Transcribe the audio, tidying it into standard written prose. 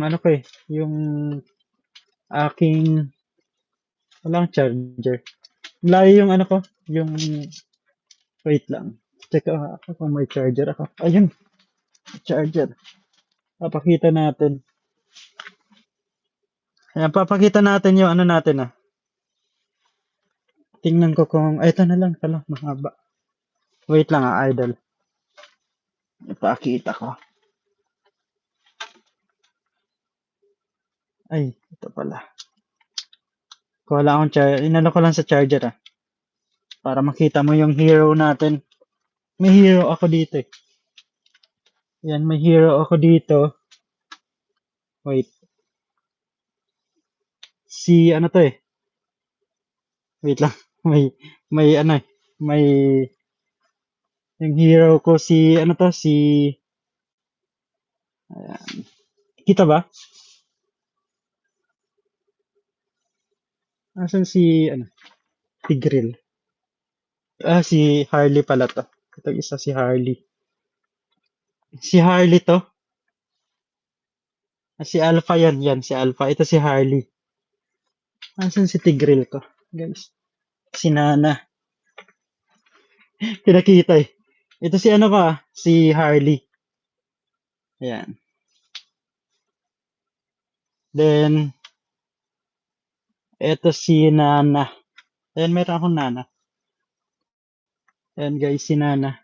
ano ko eh, yung aking, walang charger. Layo yung ano ko, yung, wait lang. Check ako kung may charger ako. Ayun, charger. Papakita natin. Ayan, papakita natin yung ano natin ah. Tingnan ko kung, ay, ito na lang pala, mahaba. Wait lang ah, idol. Ipakita ko. Ay, ito pala. Wala akong charger. Inano ko lang sa charger ah. Para makita mo yung hero natin. May hero ako dito eh. Yan, may hero ako dito. Wait. Si ano to eh. Wait lang. May ano eh. May yung hero ko si ano to si ayan. Kita ba? Asan si ano? Tigril. Ah, si Harley pala to. Ito isa si Harley. Si Harley to. Ah, si Alpha yan, si Alpha. Ito si Harley. Asan si Tigril ko? Guys. Si Nana. Pinakita eh. Ito si ano pa? Si Harley. Ayan. Then, ito si Nana. Ayan, meron akong Nana. Ayan guys, si Nana.